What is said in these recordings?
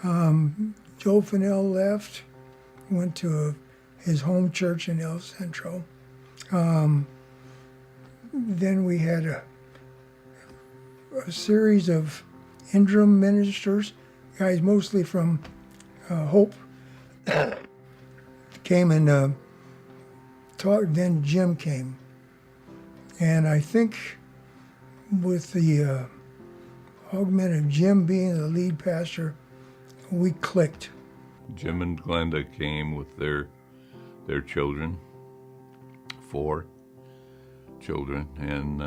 Joe Fennell left, went to his home church in El Centro. Then we had a series of interim ministers, guys mostly from Hope, came and taught. Then Jim came. And I think with the augment of Jim being the lead pastor, we clicked. Jim and Glenda came with their children, 4 children, and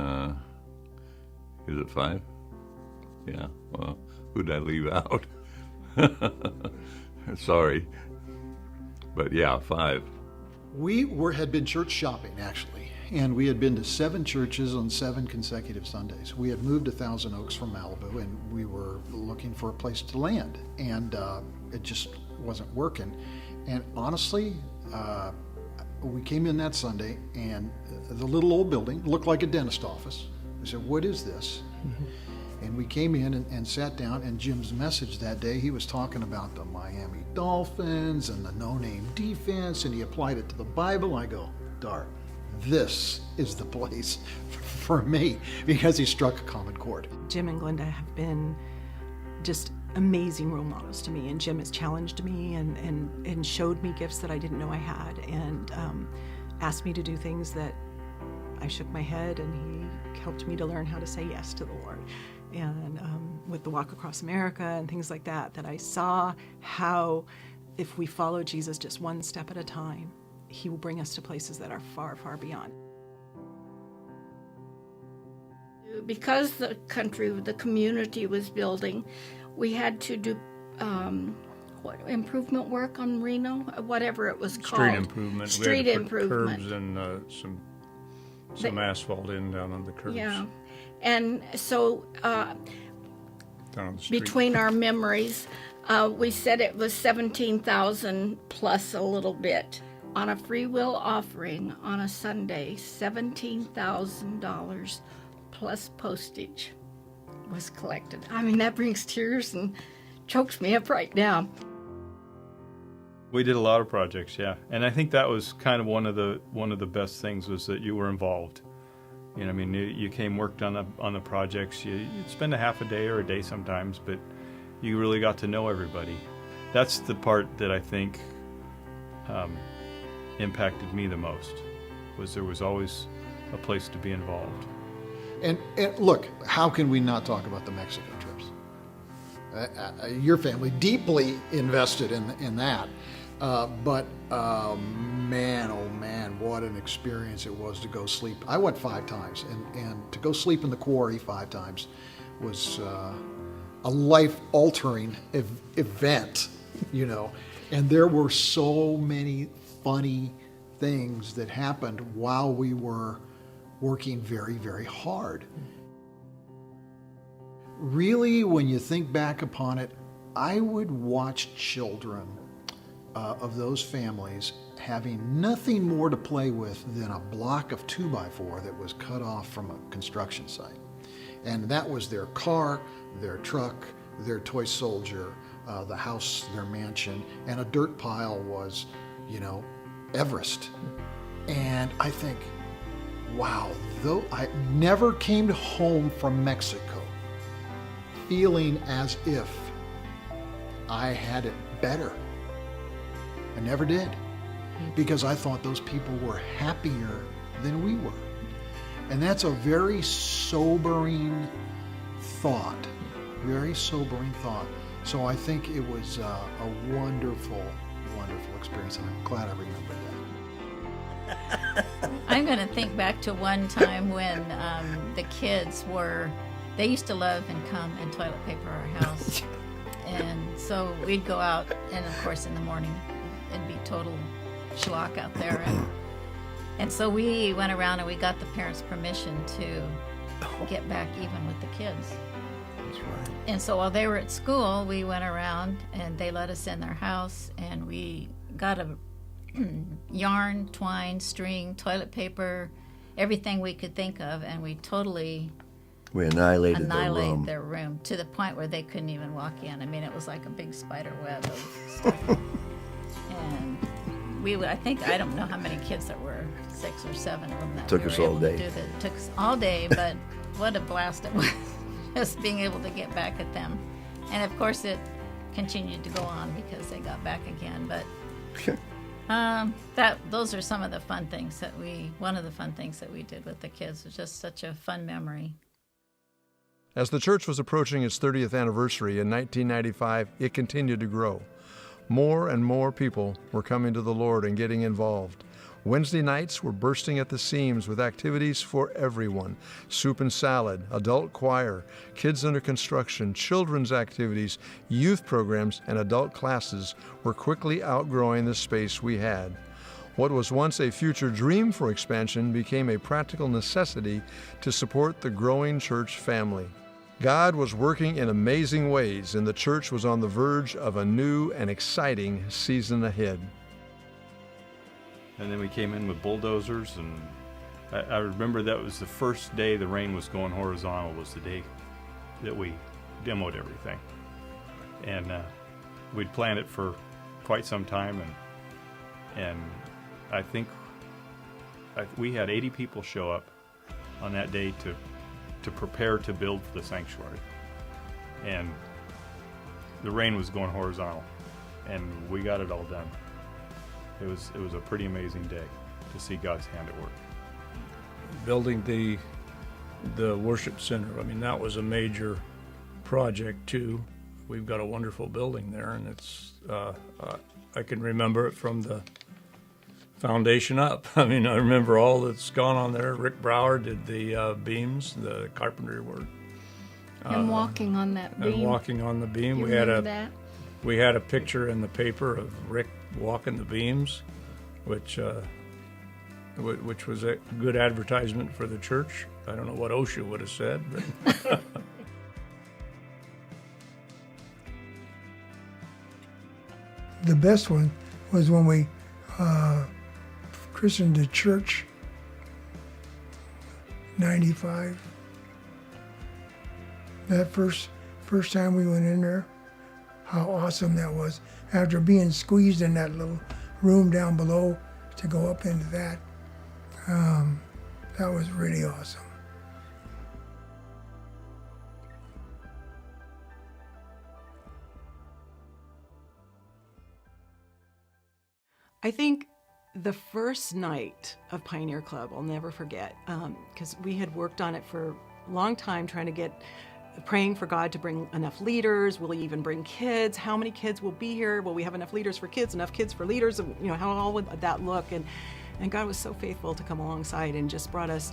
is it 5? Yeah, well, who'd I leave out? Sorry, but yeah, 5. We had been church shopping, actually, and we had been to 7 churches on 7 consecutive Sundays. We had moved to Thousand Oaks from Malibu, and we were looking for a place to land, and it just wasn't working. And honestly, we came in that Sunday, and the little old building looked like a dentist office. We said, "What is this?" Mm-hmm. And we came in and sat down, and Jim's message that day, he was talking about the Miami Dolphins and the no-name defense, and he applied it to the Bible. I go, darn, this is the place for me, because he struck a common chord. Jim and Glenda have been just amazing role models to me, and Jim has challenged me and showed me gifts that I didn't know I had, and asked me to do things that I shook my head, and he helped me to learn how to say yes to the Lord. And with the Walk Across America and things like that I saw how if we follow Jesus just one step at a time, he will bring us to places that are far, far beyond. Because the community was building, we had to do improvement work on Reno, whatever it was called. Street improvement. Street we had to improvement. Put curbs and some asphalt down on the curbs. Yeah, and so down on the street. between our memories, we said it was $17,000 plus a little bit. On a free will offering on a Sunday, $17,000 plus postage was collected. I mean, that brings tears and chokes me up right now. We did a lot of projects, yeah, and I think that was kind of one of the best things was that you were involved. You know, I mean, you came, worked on the projects. You'd spend a half a day or a day sometimes, but you really got to know everybody. That's the part that I think impacted me the most. Was there was always a place to be involved. And look, how can we not talk about the Mexico trips? Your family deeply invested in that. But man, oh man, what an experience it was to go sleep. I went 5 times, and to go sleep in the quarry 5 times was a life-altering event, you know. And there were so many funny things that happened while we were working very, very hard. Really, when you think back upon it, I would watch children of those families having nothing more to play with than a block of 2x4 that was cut off from a construction site. And that was their car, their truck, their toy soldier, the house, their mansion, and a dirt pile was, you know, Everest. And I think, wow, though I never came home from Mexico feeling as if I had it better. I never did, because I thought those people were happier than we were. And that's a very sobering thought, very sobering thought. So I think it was a wonderful, wonderful experience, and I'm glad I remembered that. I'm going to think back to one time when the kids they used to love and come and toilet paper our house. And so we'd go out, and of course in the morning it'd be total schlock out there. And so we went around and we got the parents' permission to get back even with the kids. That's right. And so while they were at school, we went around and they let us in their house, and we got a yarn, twine, string, toilet paper, everything we could think of, and we totally We annihilated annihilate their room. their room to the point where they couldn't even walk in. I mean, it was like a big spider web of stuff. And I don't know how many kids there were, 6 or 7 of them that Took we us were all able to day. do that. It took us all day, but what a blast it was, just being able to get back at them. And of course it continued to go on because they got back again. But those are some of the fun things one of the fun things that we did with the kids. It was just such a fun memory. As the church was approaching its 30th anniversary in 1995, it continued to grow. More and more people were coming to the Lord and getting involved. Wednesday nights were bursting at the seams with activities for everyone. Soup and salad, adult choir, kids under construction, children's activities, youth programs, and adult classes were quickly outgrowing the space we had. What was once a future dream for expansion became a practical necessity to support the growing church family. God was working in amazing ways, and the church was on the verge of a new and exciting season ahead. And then we came in with bulldozers, and I remember that was the first day the rain was going horizontal, was the day that we demoed everything. And we'd planned it for quite some time, and I think we had 80 people show up on that day to prepare to build for the sanctuary. And the rain was going horizontal, and we got it all done. It was a pretty amazing day to see God's hand at work. Building the worship center, I mean, that was a major project too. We've got a wonderful building there, and it's I can remember it from the foundation up. I mean, I remember all that's gone on there. Rick Brower did the beams, the carpentry work. And walking on that beam. And walking on the beam. You We had remember that? We had a picture in the paper of Rick walking the beams, which was a good advertisement for the church. I don't know what OSHA would have said, but The best one was when we christened the church, 95. That first time we went in there, how awesome that was. After being squeezed in that little room down below to go up into that, that was really awesome. I think the first night of Pioneer Club, I'll never forget, because we had worked on it for a long time, praying for God to bring enough leaders. Will He even bring kids? How many kids will be here? Will we have enough leaders for kids, enough kids for leaders? You know, how all would that look? And God was so faithful to come alongside and just brought us.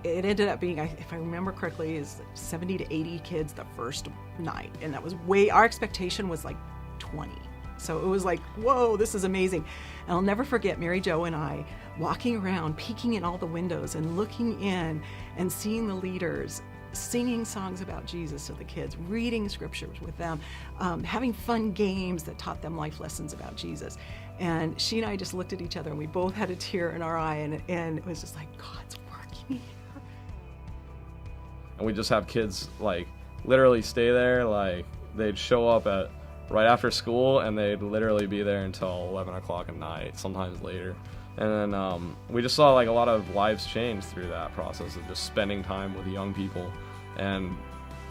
It ended up being, if I remember correctly, is 70 to 80 kids the first night, and that was our expectation was like 20. So it was like, whoa, this is amazing. And I'll never forget Mary Jo and I walking around, peeking in all the windows and looking in and seeing the leaders singing songs about Jesus to the kids, reading scriptures with them, having fun games that taught them life lessons about Jesus. And she and I just looked at each other, and we both had a tear in our eye, and it was just like, God's working here. And we just have kids like literally stay there, like they'd show up at right after school, and they'd literally be there until 11 o'clock at night, sometimes later. And then we just saw like a lot of lives change through that process of just spending time with young people and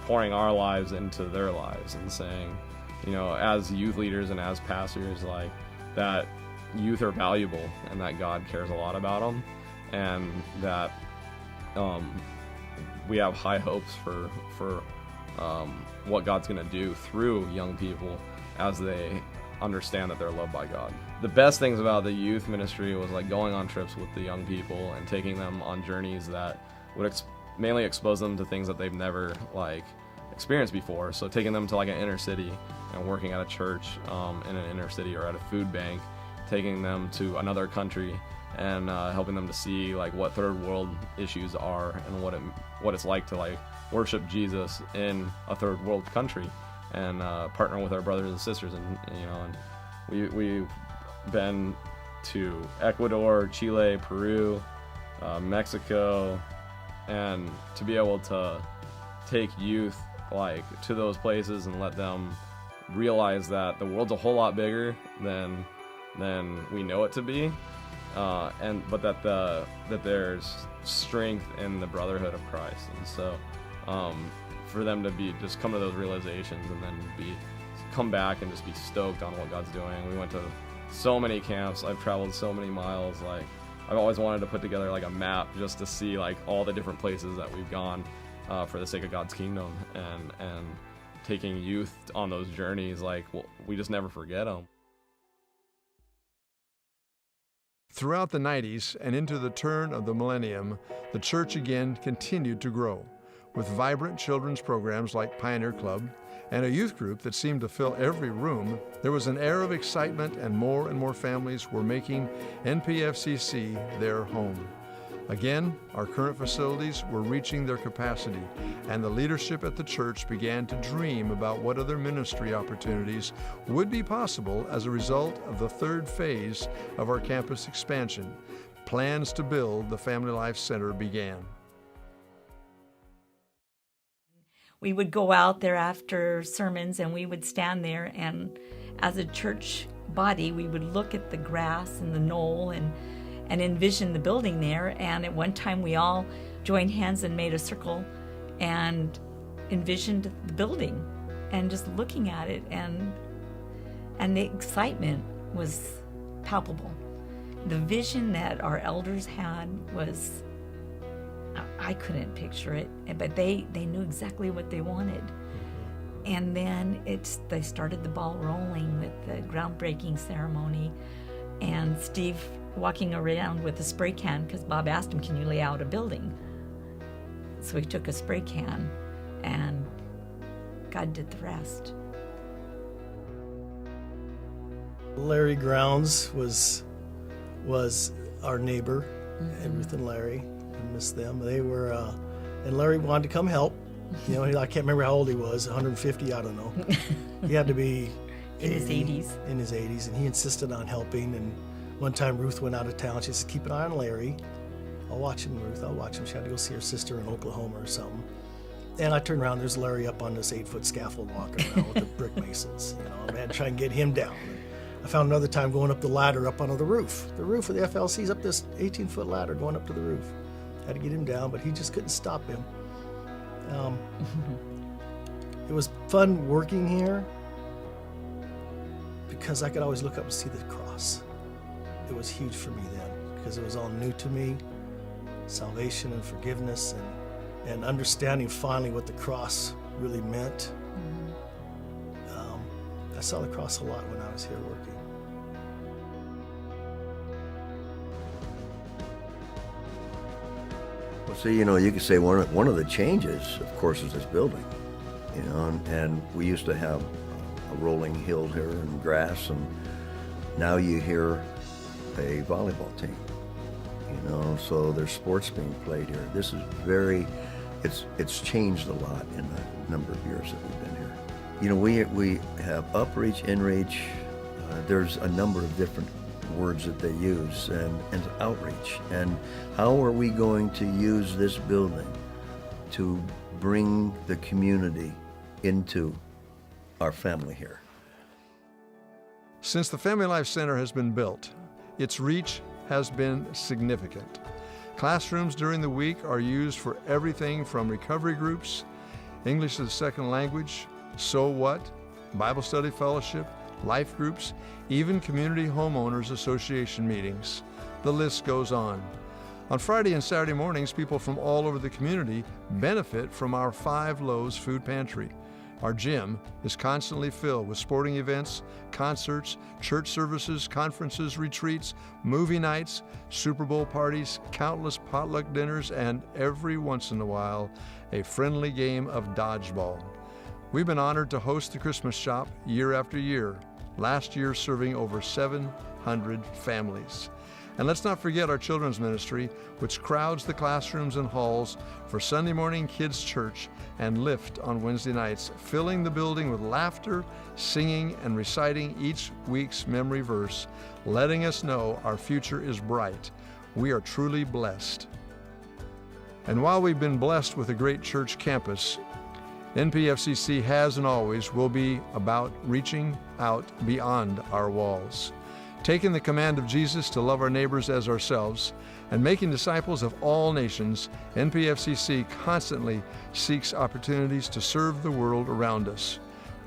pouring our lives into their lives and saying, you know, as youth leaders and as pastors, like that youth are valuable and that God cares a lot about them, and that we have high hopes for what God's going to do through young people as they understand that they're loved by God. The best things about the youth ministry was like going on trips with the young people and taking them on journeys that would mainly expose them to things that they've never like experienced before. So taking them to like an inner city and working at a church in an inner city or at a food bank, taking them to another country and helping them to see like what third world issues are and what it's like to like worship Jesus in a third world country, and partner with our brothers and sisters, and you know, and we've been to Ecuador, Chile, Peru, Mexico, and to be able to take youth like to those places and let them realize that the world's a whole lot bigger than we know it to be, but that there's strength in the brotherhood of Christ. And so for them to just come to those realizations and then come back and just be stoked on what God's doing. We went to so many camps. I've traveled so many miles. Like, I've always wanted to put together like a map just to see like all the different places that we've gone for the sake of God's kingdom, and taking youth on those journeys. Like, we just never forget them. Throughout the 90s and into the turn of the millennium, the church again continued to grow, with vibrant children's programs like Pioneer Club and a youth group that seemed to fill every room. There was an air of excitement, and more families were making NPFCC their home. Again, our current facilities were reaching their capacity, and the leadership at the church began to dream about what other ministry opportunities would be possible as a result of the third phase of our campus expansion. Plans to build the Family Life Center began. We would go out there after sermons and we would stand there, and as a church body, we would look at the grass and the knoll and envision the building there. And at one time we all joined hands and made a circle and envisioned the building, and just looking at it, and the excitement was palpable. The vision that our elders had was, I couldn't picture it, but they knew exactly what they wanted. And then they started the ball rolling with the groundbreaking ceremony, and Steve walking around with a spray can, because Bob asked him, can you lay out a building? So he took a spray can, and God did the rest. Larry Grounds was our neighbor, and Ruth and Larry. I miss them. They were, and Larry wanted to come help. You know, I can't remember how old he was, 150, I don't know. He had to be in his 80s. In his 80s, and he insisted on helping. And one time Ruth went out of town. She said, keep an eye on Larry. I'll watch him, Ruth. I'll watch him. She had to go see her sister in Oklahoma or something. And I turned around, there's Larry up on this 8-foot scaffold walking around with the brick masons. You know, and I had to try and get him down. I found another time going up the ladder up onto the roof. The roof of the FLC's up this 18-foot ladder going up to the roof. Had to get him down, but he just couldn't stop him. It was fun working here because I could always look up and see the cross. It was huge for me then because it was all new to me, salvation and forgiveness, and understanding finally what the cross really meant. I saw the cross a lot when I was here working. Well, see, you know, you could say one of the changes, of course, is this building. You know, and we used to have a rolling hill here and grass, and now you hear a volleyball team. You know, so there's sports being played here. This is it's changed a lot in the number of years that we've been here. You know, we have upreach, inreach. There's a number of different words that they use, and outreach. And how are we going to use this building to bring the community into our family here? Since the Family Life Center has been built, its reach has been significant. Classrooms during the week are used for everything from recovery groups, English as a second language, So What, Bible study fellowship, life groups, even community homeowners association meetings. The list goes on. On Friday and Saturday mornings, people from all over the community benefit from our 5 Loaves food pantry. Our gym is constantly filled with sporting events, concerts, church services, conferences, retreats, movie nights, Super Bowl parties, countless potluck dinners, and every once in a while, a friendly game of dodgeball. We've been honored to host the Christmas shop year after year, last year serving over 700 families. And let's not forget our children's ministry, which crowds the classrooms and halls for Sunday morning kids' church and Lift on Wednesday nights, filling the building with laughter, singing, and reciting each week's memory verse, letting us know our future is bright. We are truly blessed. And while we've been blessed with a great church campus, NPFCC has and always will be about reaching out beyond our walls, taking the command of Jesus to love our neighbors as ourselves, and making disciples of all nations. NPFCC constantly seeks opportunities to serve the world around us.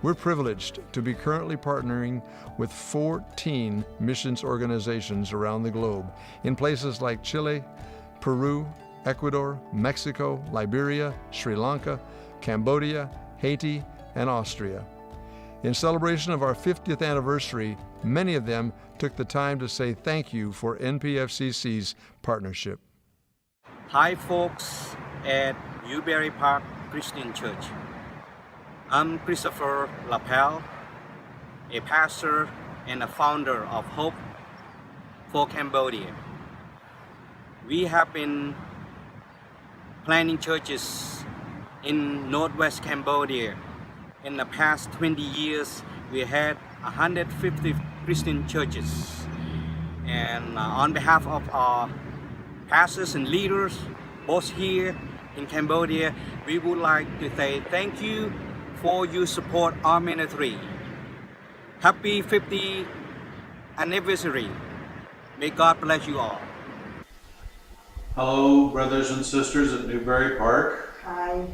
We're privileged to be currently partnering with 14 missions organizations around the globe in places like Chile, Peru, Ecuador, Mexico, Liberia, Sri Lanka, Cambodia, Haiti, and Austria. In celebration of our 50th anniversary, many of them took the time to say thank you for NPFCC's partnership. Hi folks at Newbury Park Christian Church. I'm Christopher Lapel, a pastor and a founder of Hope for Cambodia. We have been planting churches in northwest Cambodia. In the past 20 years, we had 150 Christian churches. And on behalf of our pastors and leaders, both here in Cambodia, we would like to say thank you for your support our ministry. Happy 50th anniversary. May God bless you all. Hello, brothers and sisters at Newbury Park. Hi.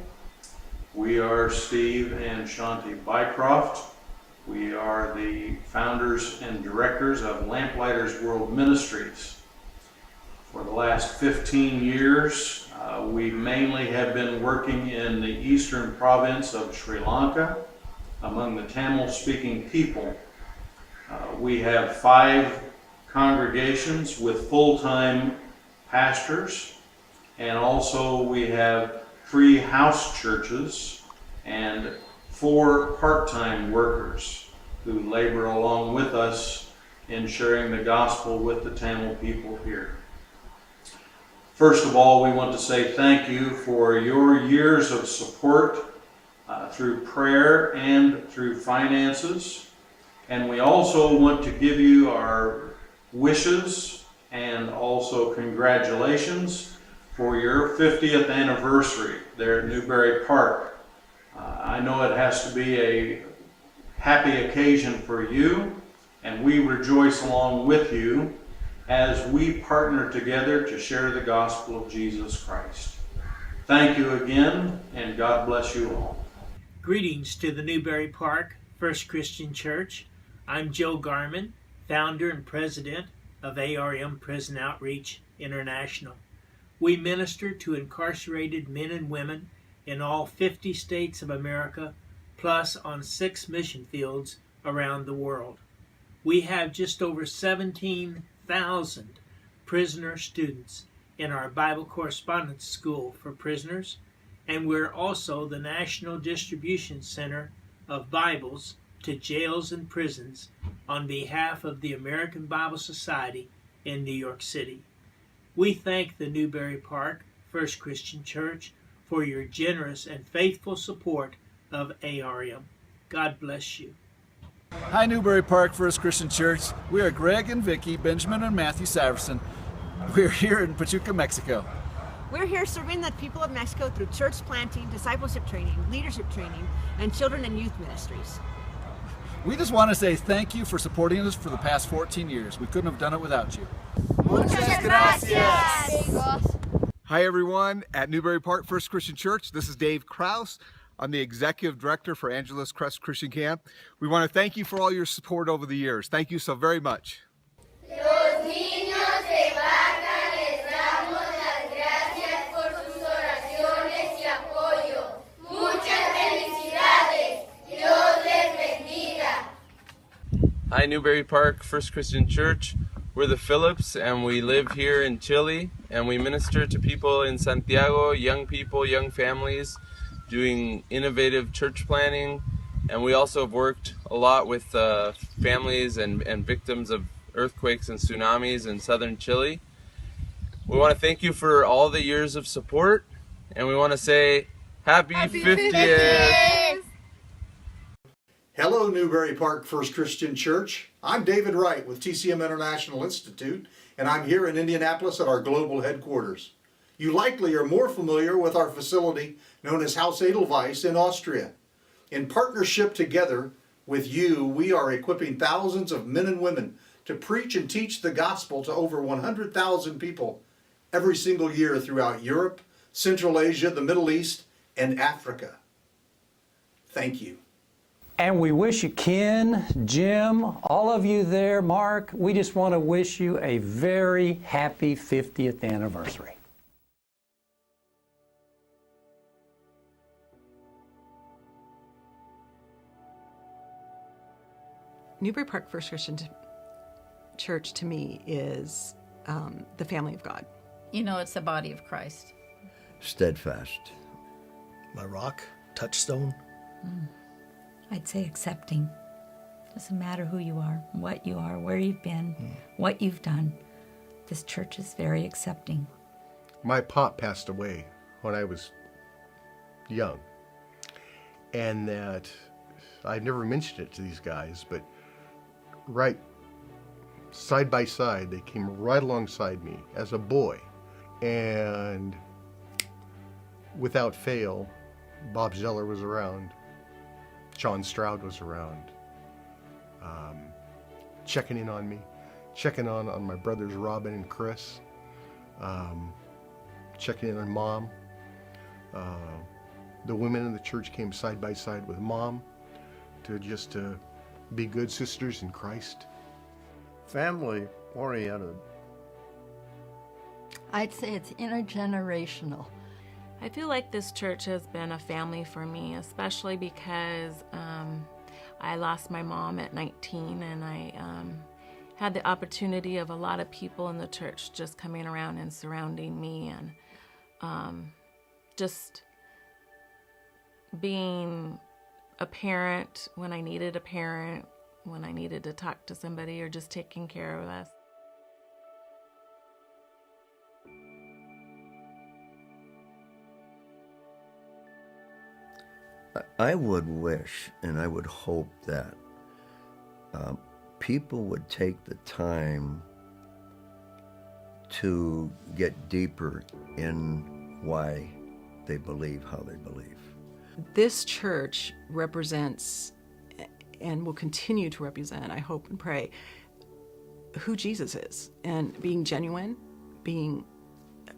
We are Steve and Shanti Bycroft. We are the founders and directors of Lamplighters World Ministries. For the last 15 years, we mainly have been working in the eastern province of Sri Lanka among the Tamil-speaking people. We have 5 congregations with full-time pastors, and also we have 3 house churches and 4 part-time workers who labor along with us in sharing the gospel with the Tamil people here. First of all, we want to say thank you for your years of support through prayer and through finances. And we also want to give you our wishes and also congratulations for your 50th anniversary there at Newbury Park. I know it has to be a happy occasion for you, and we rejoice along with you as we partner together to share the gospel of Jesus Christ. Thank you again, and God bless you all. Greetings to the Newbury Park First Christian Church. I'm Joe Garman, founder and president of ARM Prison Outreach International. We minister to incarcerated men and women in all 50 states of America, plus on 6 mission fields around the world. We have just over 17,000 prisoner students in our Bible Correspondence School for prisoners, and we're also the National Distribution Center of Bibles to jails and prisons on behalf of the American Bible Society in New York City. We thank the Newbury Park First Christian Church for your generous and faithful support of ARM. God bless you. Hi, Newbury Park First Christian Church. We are Greg and Vicky, Benjamin and Matthew Saverson. We're here in Pachuca, Mexico. We're here serving the people of Mexico through church planting, discipleship training, leadership training, and children and youth ministries. We just want to say thank you for supporting us for the past 14 years. We couldn't have done it without you. Muchas gracias. Hi everyone at Newbury Park First Christian Church. This is Dave Krause. I'm the Executive Director for Angeles Crest Christian Camp. We want to thank you for all your support over the years. Thank you so very much. Los niños de Baja les damos las gracias por sus oraciones y apoyo. Muchas felicidades. Dios les bendiga. Hi, Newbury Park First Christian Church. We're the Phillips, and we live here in Chile, and we minister to people in Santiago, young people, young families, doing innovative church planning, and we also have worked a lot with families and victims of earthquakes and tsunamis in southern Chile. We want to thank you for all the years of support, and we want to say Happy 50th! Hello, Newbury Park First Christian Church. I'm David Wright with TCM International Institute, and I'm here in Indianapolis at our global headquarters. You likely are more familiar with our facility known as Haus Edelweiss in Austria. In partnership together with you, we are equipping thousands of men and women to preach and teach the gospel to over 100,000 people every single year throughout Europe, Central Asia, the Middle East, and Africa. Thank you. And we wish you, Ken, Jim, all of you there, Mark, we just want to wish you a very happy 50th anniversary. Newbury Park First Christian Church to me is the family of God. You know, it's the body of Christ. Steadfast. My rock, touchstone. I'd say accepting. Doesn't matter who you are, where you've been, what you've done. This church is very accepting. My pop passed away when I was young. And that, I never mentioned it to these guys, but right side by side, they came right alongside me as a boy. And without fail, Bob Zeller was around. John Stroud was around, checking in on me, checking on my brothers Robin and Chris, checking in on Mom. The women in the church came side by side with Mom to be good sisters in Christ. Family oriented. I'd say it's intergenerational. I feel like this church has been a family for me, especially because I lost my mom at 19, and I had the opportunity of a lot of people in the church just coming around and surrounding me, and just being a parent when I needed a parent, when I needed to talk to somebody, or just taking care of us. I would wish and I would hope that people would take the time to get deeper in why they believe how they believe. This church represents, and will continue to represent, I hope and pray, who Jesus is, and being genuine, being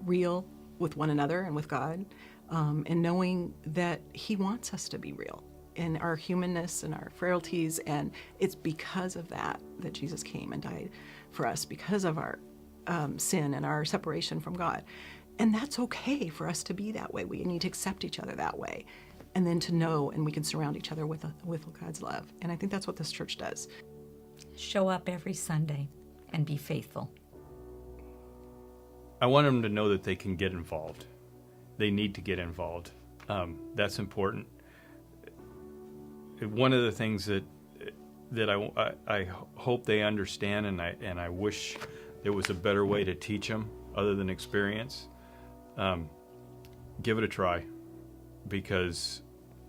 real with one another and with God, and knowing that He wants us to be real in our humanness and our frailties, and it's because of that that Jesus came and died for us, because of our sin and our separation from God. And that's okay for us to be that way. We need to accept each other that way, and then to know, and we can surround each other with God's love. And I think that's what this church does. Show up every Sunday and be faithful. I want them to know that they can get involved. They need to get involved. That's important. One of the things that I hope they understand, and I wish there was a better way to teach them other than experience. Give it a try, because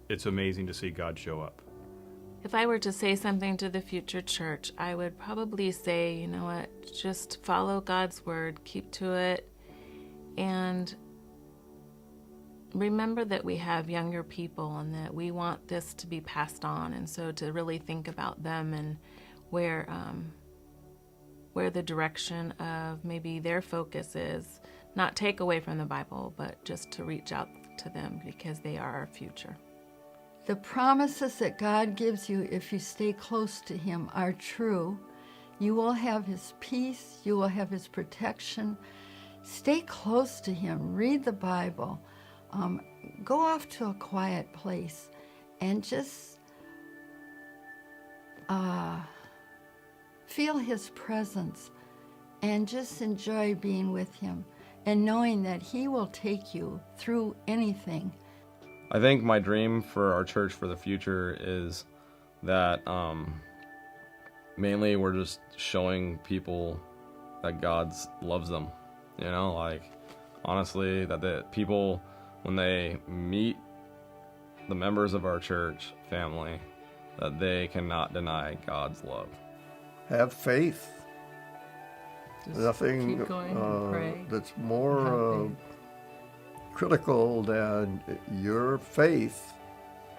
it's amazing to see God show up. If I were to say something to the future church, I would probably say, you know what, just follow God's word, keep to it, and remember that we have younger people and that we want this to be passed on, and so to really think about them and where the direction of maybe their focus is, not take away from the Bible, but just to reach out to them because they are our future. The promises that God gives you if you stay close to Him are true. You will have His peace. You will have His protection. Stay close to Him. Read the Bible. Go off to a quiet place and just feel His presence and just enjoy being with Him and knowing that He will take you through anything. I think my dream for our church for the future is that mainly we're just showing people that God loves them. You know, like, honestly, that the people, when they meet the members of our church family, that they cannot deny God's love. Have faith. Just Nothing keep going and pray. that's more critical that your faith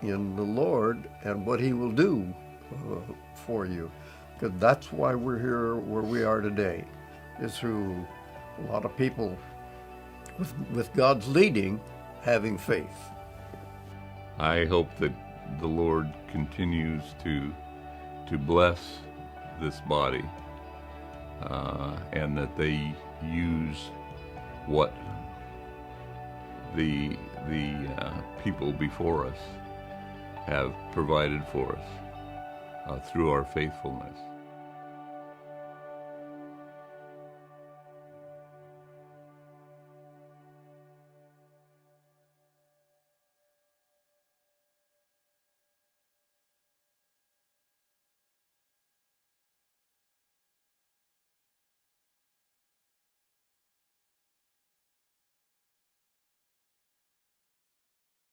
in the Lord and what He will do for you. Because that's why we're here where we are today, is through a lot of people with God's leading having faith. I hope that the Lord continues to bless this body and that they use what the people before us have provided for us through our faithfulness.